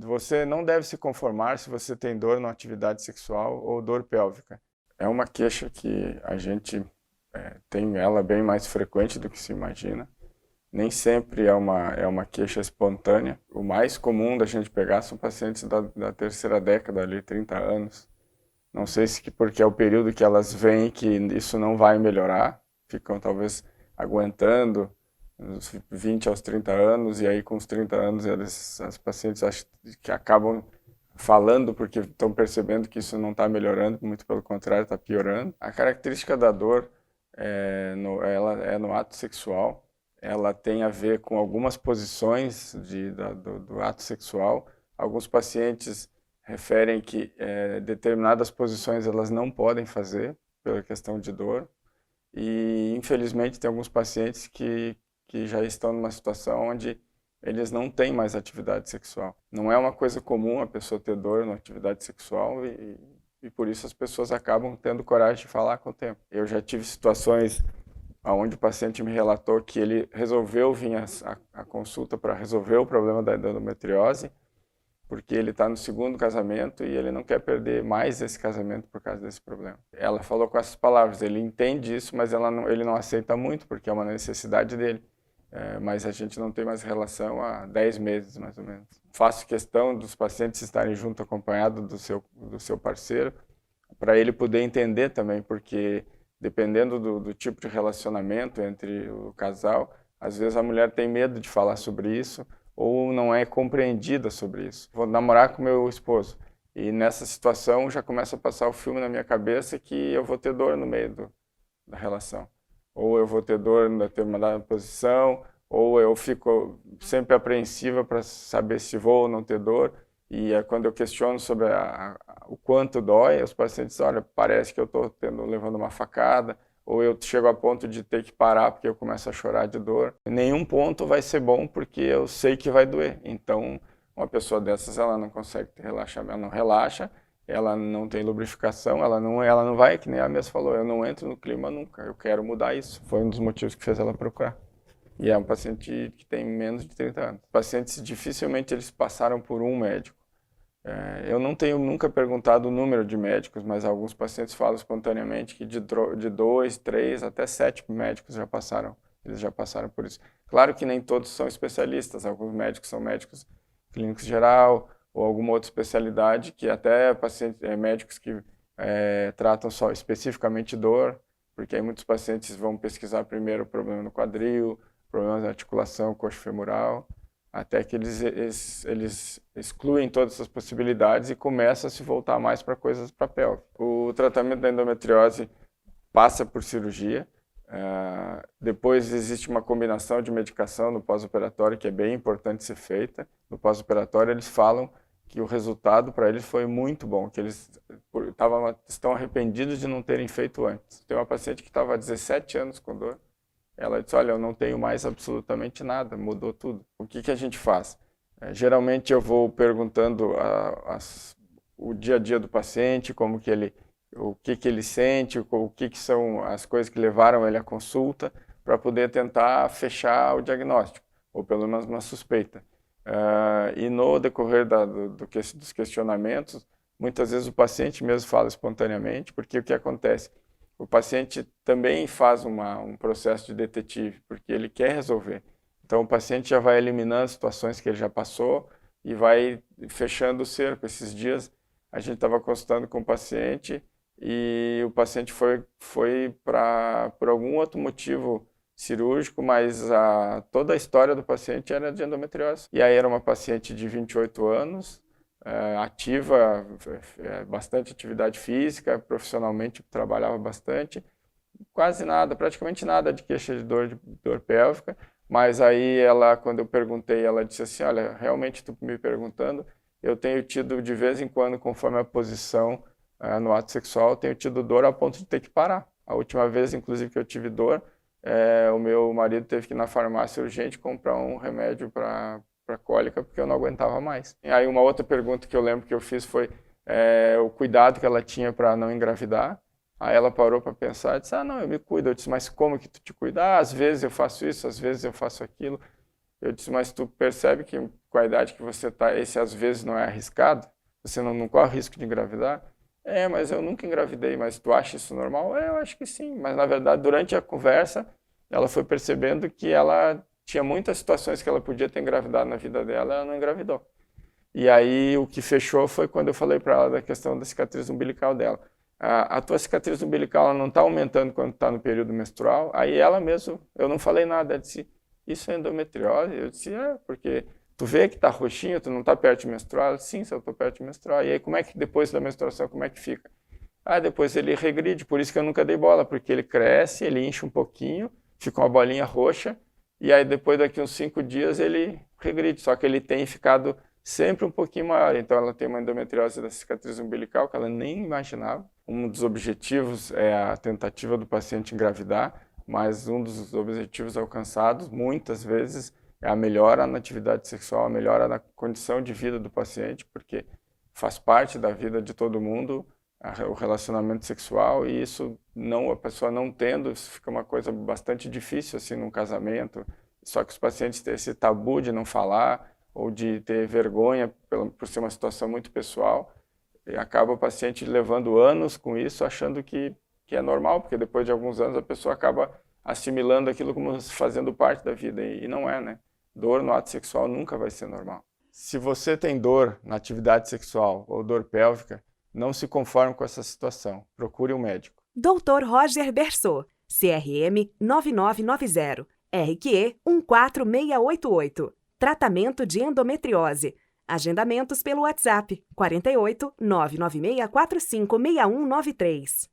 Você não deve se conformar se você tem dor na atividade sexual ou dor pélvica. É uma queixa que a gente tem ela bem mais frequente do que se imagina. Nem sempre é uma queixa espontânea. O mais comum da gente pegar são pacientes da terceira década, ali, 30 anos. Não sei se porque é o período que elas veem que isso não vai melhorar, ficam talvez aguentando uns 20 aos 30 anos, e aí com os 30 anos as pacientes acham que acabam falando porque estão percebendo que isso não está melhorando, muito pelo contrário, está piorando. A característica da dor ela é no ato sexual, ela tem a ver com algumas posições do ato sexual. Alguns pacientes referem que determinadas posições elas não podem fazer pela questão de dor, e infelizmente tem alguns pacientes que já estão numa situação onde eles não têm mais atividade sexual. Não é uma coisa comum a pessoa ter dor na atividade sexual, e por isso as pessoas acabam tendo coragem de falar com o tempo. Eu já tive situações onde o paciente me relatou que ele resolveu vir à consulta para resolver o problema da endometriose, porque ele está no segundo casamento e ele não quer perder mais esse casamento por causa desse problema. Ela falou com essas palavras: ele entende isso, mas ele não aceita muito, porque é uma necessidade dele. Mas a gente não tem mais relação há 10 meses, mais ou menos. Faço questão dos pacientes estarem junto, acompanhado do seu parceiro, para ele poder entender também, porque dependendo do tipo de relacionamento entre o casal, às vezes a mulher tem medo de falar sobre isso, ou não é compreendida sobre isso. Vou namorar com meu esposo, e nessa situação já começa a passar o filme na minha cabeça que eu vou ter dor no meio da relação. Ou eu vou ter dor em determinada posição, ou eu fico sempre apreensiva para saber se vou ou não ter dor. E quando eu questiono sobre o quanto dói, os pacientes dizem: olha, parece que eu estou levando uma facada, ou eu chego a ponto de ter que parar porque eu começo a chorar de dor. Nenhum ponto vai ser bom porque eu sei que vai doer. Então, uma pessoa dessas, ela não consegue ter relaxamento, ela não relaxa, ela não tem lubrificação, ela não vai, que nem a mesma falou, eu não entro no clima nunca, eu quero mudar isso. Foi um dos motivos que fez ela procurar. E é um paciente que tem menos de 30 anos. Pacientes, dificilmente eles passaram por um médico. Eu não tenho nunca perguntado o número de médicos, mas alguns pacientes falam espontaneamente que de 2, 3, até 7 médicos eles já passaram por isso. Claro que nem todos são especialistas, alguns médicos são médicos clínicos geral, ou alguma outra especialidade, que até médicos que tratam só especificamente dor, porque aí muitos pacientes vão pesquisar primeiro o problema no quadril, problemas na articulação coxofemoral, até que eles excluem todas essas possibilidades e começam a se voltar mais para coisas para pelve. O tratamento da endometriose passa por cirurgia, depois existe uma combinação de medicação no pós-operatório que é bem importante ser feita. No pós-operatório eles falam que o resultado para eles foi muito bom, que eles estão arrependidos de não terem feito antes. Tem uma paciente que estava há 17 anos com dor. Ela disse: olha, eu não tenho mais absolutamente nada, mudou tudo. O que a gente faz? Geralmente eu vou perguntando o dia a dia do paciente, o que ele sente, o que são as coisas que levaram ele à consulta, para poder tentar fechar o diagnóstico, ou pelo menos uma suspeita. E no decorrer dos questionamentos, muitas vezes o paciente mesmo fala espontaneamente, porque o que acontece? O paciente também faz um processo de detetive, porque ele quer resolver. Então, o paciente já vai eliminando situações que ele já passou e vai fechando o cerco. Esses dias, a gente estava consultando com o paciente e o paciente foi por algum outro motivo cirúrgico, mas toda a história do paciente era de endometriose. E aí era uma paciente de 28 anos, ativa, bastante atividade física, profissionalmente trabalhava bastante, quase nada, praticamente nada de queixa de dor pélvica, mas aí quando eu perguntei, ela disse assim: olha, realmente tu me perguntando, eu tenho tido de vez em quando, conforme a posição no ato sexual, tenho tido dor a ponto de ter que parar. A última vez, inclusive, que eu tive dor, o meu marido teve que ir na farmácia urgente comprar um remédio para cólica, porque eu não aguentava mais. E aí uma outra pergunta que eu lembro que eu fiz foi o cuidado que ela tinha para não engravidar. Aí ela parou para pensar e disse: não, eu me cuido. Eu disse: mas como que tu te cuida? Às vezes eu faço isso, às vezes eu faço aquilo. Eu disse, mas tu percebe que com a idade que você está, esse às vezes não é arriscado? Você não corre o risco de engravidar? Mas eu nunca engravidei, mas tu acha isso normal? Eu acho que sim, mas na verdade durante a conversa ela foi percebendo que ela tinha muitas situações que ela podia ter engravidado na vida dela, ela não engravidou. E aí o que fechou foi quando eu falei para ela da questão da cicatriz umbilical dela. A tua cicatriz umbilical ela não está aumentando quando está no período menstrual? Aí ela mesmo, eu não falei nada, ela disse, isso é endometriose? Eu disse, porque tu vê que está roxinho, tu não está perto de menstruar? Ela disse, sim, se eu estou perto de menstruar. E aí como é que depois da menstruação, como é que fica? Depois ele regride, por isso que eu nunca dei bola, porque ele cresce, ele incha um pouquinho, fica uma bolinha roxa, e aí depois daqui uns 5 dias ele regride, só que ele tem ficado sempre um pouquinho maior. Então ela tem uma endometriose da cicatriz umbilical que ela nem imaginava. Um dos objetivos é a tentativa do paciente engravidar, mas um dos objetivos alcançados, muitas vezes, é a melhora na atividade sexual, a melhora na condição de vida do paciente, porque faz parte da vida de todo mundo o relacionamento sexual, e isso a pessoa não tendo, isso fica uma coisa bastante difícil assim num casamento. Só que os pacientes têm esse tabu de não falar ou de ter vergonha por ser uma situação muito pessoal, e acaba o paciente levando anos com isso, achando que é normal, porque depois de alguns anos a pessoa acaba assimilando aquilo como fazendo parte da vida, e não é, né? Dor no ato sexual nunca vai ser normal. Se você tem dor na atividade sexual ou dor pélvica, não se conforme com essa situação. Procure um médico. Dr. Roger Berçot, CRM 9990, RQE 14688. Tratamento de endometriose. Agendamentos pelo WhatsApp 48 996456193.